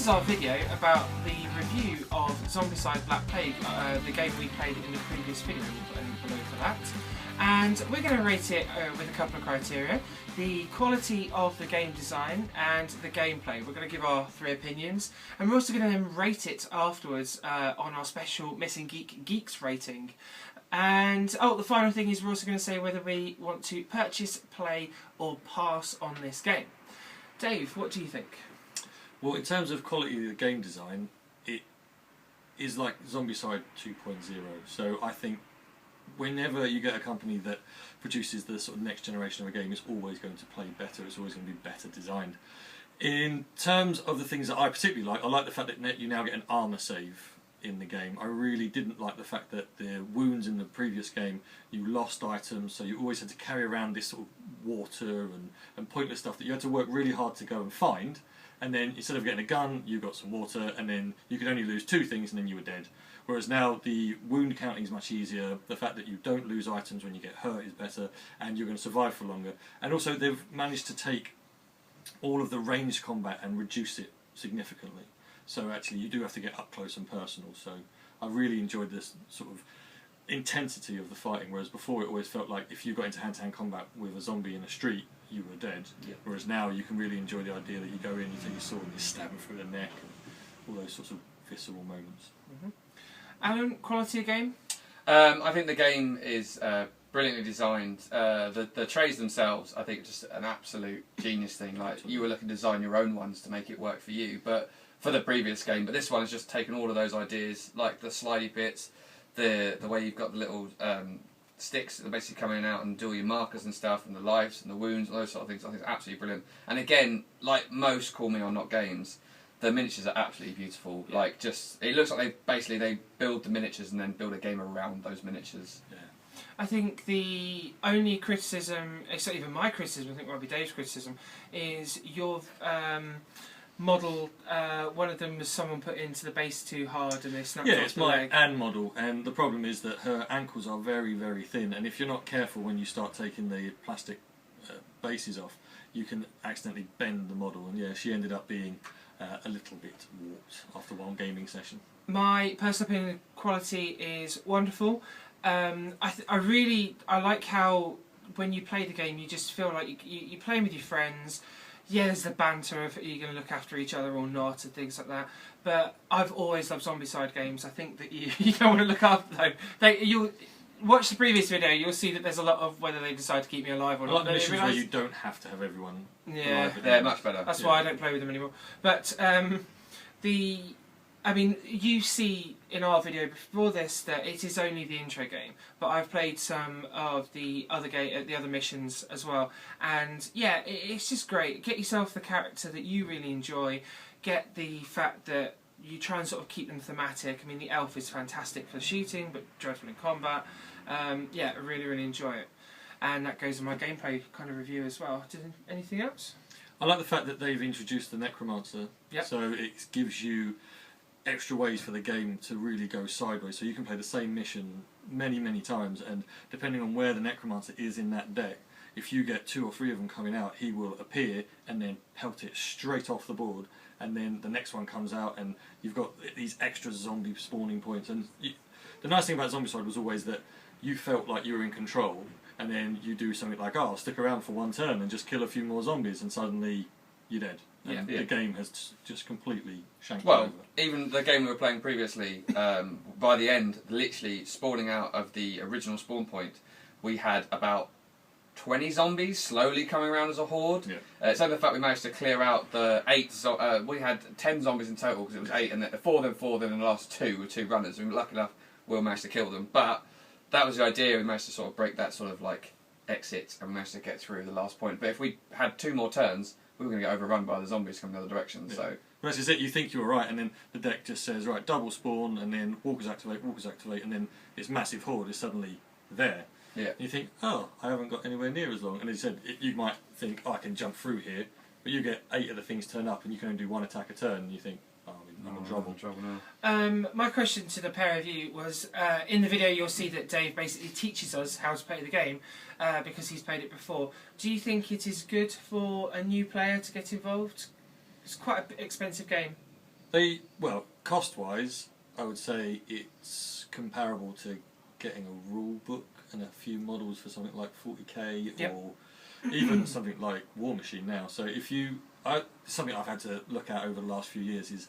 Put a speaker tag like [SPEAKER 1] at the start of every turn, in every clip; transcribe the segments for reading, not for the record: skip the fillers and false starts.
[SPEAKER 1] is our video about the review of Zombicide Black Plague, the game we played in the previous video. We'll put a link below for that. And we're going to rate it with a couple of criteria. The quality of the game design and the gameplay. We're going to give our 3 opinions. And we're also going to then rate it afterwards on our special Missing Geeks rating. And the final thing is we're also going to say whether we want to purchase, play or pass on this game. Dave, what do you think?
[SPEAKER 2] Well, in terms of quality of the game design, it is like Zombicide 2.0. So I think whenever you get a company that produces the sort of next generation of a game, it's always going to play better, it's always going to be better designed. In terms of the things that I particularly like, I like the fact that you now get an armour save in the game. I really didn't like the fact that the wounds in the previous game, you lost items, so you always had to carry around this sort of water and pointless stuff that you had to work really hard to go and find, and then instead of getting a gun, you got some water, and then you could only lose 2 things and then you were dead. Whereas now the wound counting is much easier, the fact that you don't lose items when you get hurt is better, and you're going to survive for longer. And also they've managed to take all of the ranged combat and reduce it significantly. So actually you do have to get up close and personal, so I really enjoyed this sort of intensity of the fighting, whereas before it always felt like if you got into hand-to-hand combat with a zombie in a street, you were dead. Yeah. Whereas now you can really enjoy the idea that you go in, you take your sword and you stab them through the neck, and all those sorts of visceral moments.
[SPEAKER 1] Mm-hmm. Alan, quality of game?
[SPEAKER 3] I think the game is brilliantly designed. The trays themselves, I think, just an absolute genius thing. Like, you were looking to design your own ones to make it work for you, but for the previous game. But this one has just taken all of those ideas, like the slidey bits, the way you've got the little sticks that are basically coming out and do all your markers and stuff, and the lives and the wounds and those sort of things. I think it's absolutely brilliant. And again, like most Call Me or Not games, the miniatures are absolutely beautiful. Yeah. Like, just it looks like they build the miniatures and then build a game around those miniatures. Yeah.
[SPEAKER 1] I think the only criticism, it's not even my criticism, I think it might be Dave's criticism, is your model. One of them was someone put into the base too hard and they snapped off the leg.
[SPEAKER 2] Yeah, it's my Anne model, and the problem is that her ankles are very, very thin, and if you're not careful when you start taking the plastic bases off, you can accidentally bend the model, and yeah, she ended up being a little bit warped after one gaming session. My
[SPEAKER 1] personal opinion, quality is wonderful. I like how when you play the game, you just feel like you're playing with your friends. Yeah, there's the banter of are you going to look after each other or not and things like that. But I've always loved Zombicide games. I think that you don't want to look after them. You'll watch the previous video, you'll see that there's a lot of whether they decide to keep me alive or not.
[SPEAKER 2] A lot of missions where you don't have to have everyone alive.
[SPEAKER 3] They're much better.
[SPEAKER 1] That's why I don't play with them anymore. But I mean, you see in our video before this that it is only the intro game, but I've played some of the other missions as well, and yeah, it's just great. Get yourself the character that you really enjoy. Get the fact that you try and sort of keep them thematic. I mean, the elf is fantastic for shooting, but dreadful in combat. Yeah, I really, really enjoy it, and that goes in my gameplay kind of review as well. Anything else?
[SPEAKER 2] I like the fact that they've introduced the Necromancer, so it gives you extra ways for the game to really go sideways, so you can play the same mission many, many times, and depending on where the Necromancer is in that deck, if you get 2 or 3 of them coming out, he will appear and then pelt it straight off the board, and then the next one comes out and you've got these extra zombie spawning points. And the nice thing about Zombicide was always that you felt like you were in control, and then you do something like, oh, I'll stick around for 1 turn and just kill a few more zombies, and suddenly you're dead. And the game has just completely shanked over.
[SPEAKER 3] Even the game we were playing previously, by the end, literally spawning out of the original spawn point, we had about 20 zombies slowly coming around as a horde. Yeah. So the fact we managed to clear out the 8, we had 10 zombies in total, because it was 8, and 4 of them, and the last 2 were 2 runners. And lucky enough, we managed to kill them. But that was the idea. We managed to sort of break that sort of like exit, and we managed to get through the last point. But if we had 2 more turns, we were going to get overrun by the zombies coming the other direction. Yeah. So
[SPEAKER 2] well, that's it. You think you were right, and then the deck just says, right, double spawn, and then walkers activate, and then this massive horde is suddenly there.
[SPEAKER 3] Yeah.
[SPEAKER 2] And you think, oh, I haven't got anywhere near as long. And as you said, you might think, oh, I can jump through here, but you get 8 of the things turn up, and you can only do 1 attack a turn, and you think, oh, I'm in trouble.
[SPEAKER 1] Now. My question to the pair of you was, in the video you'll see that Dave basically teaches us how to play the game, because he's played it before. Do you think it is good for a new player to get involved? It's quite an expensive game.
[SPEAKER 2] Well, cost-wise, I would say it's comparable to getting a rule book and a few models for something like 40k or even something like War Machine now. So if something I've had to look at over the last few years is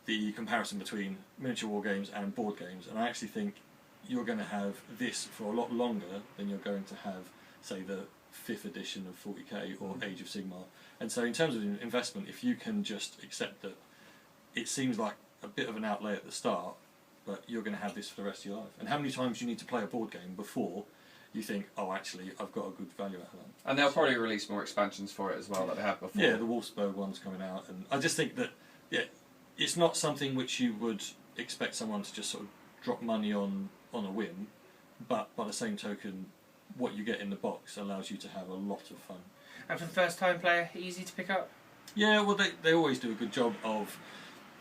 [SPEAKER 2] the comparison between miniature war games and board games, and I actually think you're going to have this for a lot longer than you're going to have, say, the 5th edition of 40k or Age of Sigmar. And so in terms of investment, if you can just accept that it seems like a bit of an outlay at the start, but you're going to have this for the rest of your life. And how many times do you need to play a board game before you think, oh, actually, I've got a good value out of that?
[SPEAKER 3] And they'll probably release more expansions for it as well that they have before.
[SPEAKER 2] Yeah, the Wolfsburg one's coming out, and I just think that it's not something which you would expect someone to just sort of drop money on a whim, but by the same token, what you get in the box allows you to have a lot of fun.
[SPEAKER 1] And for the first time player, easy to pick up?
[SPEAKER 2] Yeah, well, they always do a good job of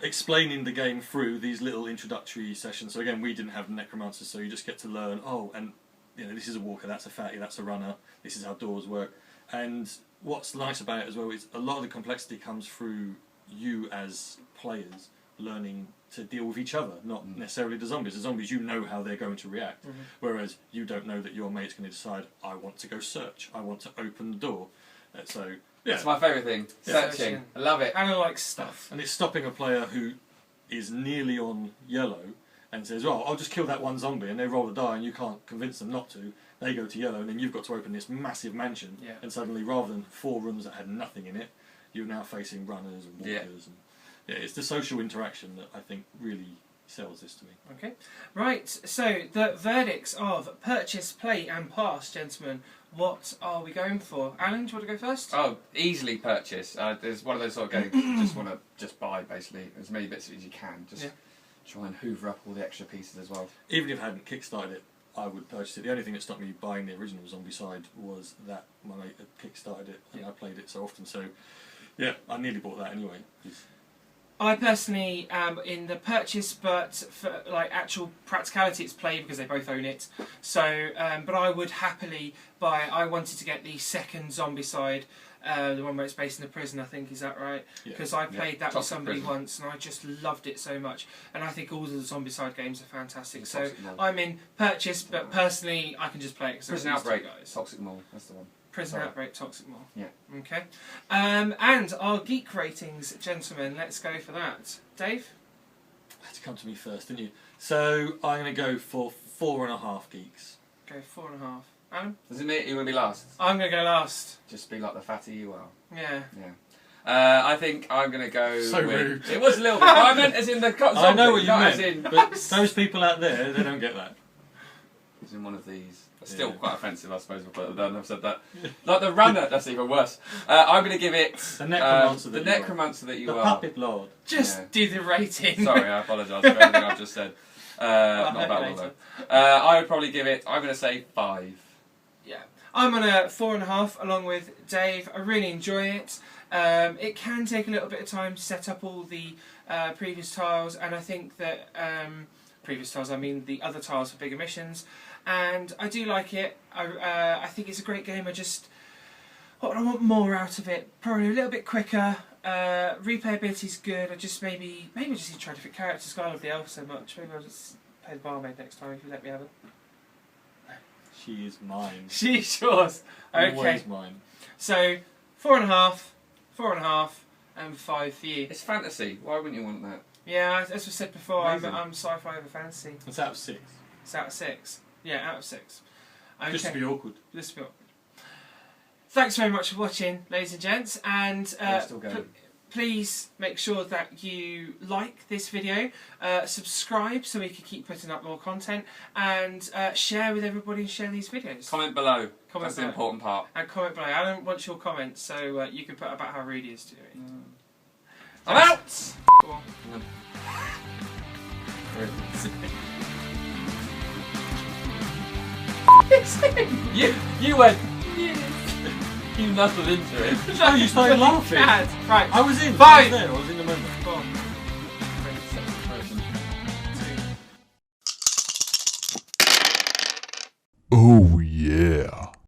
[SPEAKER 2] explaining the game through these little introductory sessions. So again, we didn't have necromancers, so you just get to learn, and this is a walker, that's a fatty, that's a runner, this is how doors work. And what's nice about it as well is a lot of the complexity comes through you as players learning to deal with each other, not necessarily the zombies. The zombies, you know how they're going to react, whereas you don't know that your mate's going to decide, I want to go search, I want to open the door. So
[SPEAKER 3] that's my favourite thing. Searching. I love it.
[SPEAKER 1] And I like stuff.
[SPEAKER 2] And it's stopping a player who is nearly on yellow and says, well, I'll just kill that one zombie, and they roll a die and you can't convince them not to. They go to yellow, and then you've got to open this massive mansion, and suddenly, rather than 4 rooms that had nothing in it, you're now facing runners and walkers. And it's the social interaction that I think really sells this to me.
[SPEAKER 1] Okay. Right, so the verdicts of purchase, play and pass, gentlemen. What are we going for? Alan, do you want to go first?
[SPEAKER 3] Oh, easily purchase. There's one of those sort of games you just want to buy, basically, as many bits as you can. Just try and hoover up all the extra pieces as well.
[SPEAKER 2] Even if I hadn't kickstarted it, I would purchase it. The only thing that stopped me buying the original Zombicide was that my mate had kickstarted it and I played it so often. So, yeah, I nearly bought that anyway.
[SPEAKER 1] I personally am in the purchase, but for like actual practicality, it's play because they both own it. So, but I would happily buy. I wanted to get the second Zombicide, the one where it's based in a prison. I think, is that right? Because I played that with somebody once, and I just loved it so much. And I think all of the Zombicide games are fantastic. So I'm in purchase, but personally, I can just play it because
[SPEAKER 3] Prison Outbreak, Toxic Mall. That's the one.
[SPEAKER 1] Prison Outbreak, Toxic Mall.
[SPEAKER 3] Yeah.
[SPEAKER 1] Okay. And our geek ratings, gentlemen. Let's go for that. Dave?
[SPEAKER 2] You had to come to me first, didn't you? So I'm going to go for 4.5 geeks.
[SPEAKER 1] Go 4.5. Adam?
[SPEAKER 3] Does it mean you're going to be last?
[SPEAKER 1] I'm going to go last.
[SPEAKER 3] Just be like the fatty you are.
[SPEAKER 1] Yeah.
[SPEAKER 3] Yeah. I think I'm going to go
[SPEAKER 2] so
[SPEAKER 3] with...
[SPEAKER 2] rude.
[SPEAKER 3] It was a little bit... I meant as in the... Zombie,
[SPEAKER 2] I know what you meant,
[SPEAKER 3] in,
[SPEAKER 2] but those people out there, they don't get that.
[SPEAKER 3] It's in one of these. It's still quite offensive, I suppose, but I've said that. Like the runner, that's even worse. I'm going to give it...
[SPEAKER 2] The necromancer
[SPEAKER 3] that you are.
[SPEAKER 2] The puppet lord.
[SPEAKER 1] Just do the rating.
[SPEAKER 3] Sorry, I apologise for everything I've just said. Not about all though. I would probably give it... I'm going to say 5.
[SPEAKER 1] Yeah. I'm on a 4.5 along with Dave. I really enjoy it. It can take a little bit of time to set up all the previous tiles, and I think that... previous tiles, I mean the other tiles for bigger missions. And I do like it. I think it's a great game. I want more out of it. Probably a little bit quicker. Replayability is good. I just maybe just need to try different characters. I love the elf so much. Maybe I'll just play the barmaid next time if you let me have it.
[SPEAKER 2] She is mine.
[SPEAKER 1] She's yours. Okay.
[SPEAKER 2] Always mine.
[SPEAKER 1] So 4.5, and 5 for you.
[SPEAKER 3] It's fantasy. Why wouldn't you want that?
[SPEAKER 1] Yeah, as we said before,
[SPEAKER 3] Amazing.
[SPEAKER 1] I'm sci-fi over fantasy.
[SPEAKER 2] It's out of 6.
[SPEAKER 1] It's out of 6. Yeah, out of 6. Okay.
[SPEAKER 2] Just to be awkward.
[SPEAKER 1] Just to be awkward. Thanks very much for watching, ladies and gents, and please make sure that you like this video, subscribe so we can keep putting up more content, and share with everybody and share these videos.
[SPEAKER 3] Comment below. That's the important part.
[SPEAKER 1] And comment below. I don't want your comments, so you can put about how rude he is to me.
[SPEAKER 3] I'm out!
[SPEAKER 1] Go on.
[SPEAKER 3] You went. You nuzzled into it.
[SPEAKER 2] No, you started laughing.
[SPEAKER 1] Right.
[SPEAKER 2] I was in.
[SPEAKER 1] 5.
[SPEAKER 2] I was there. I was in the moment.
[SPEAKER 1] Go on.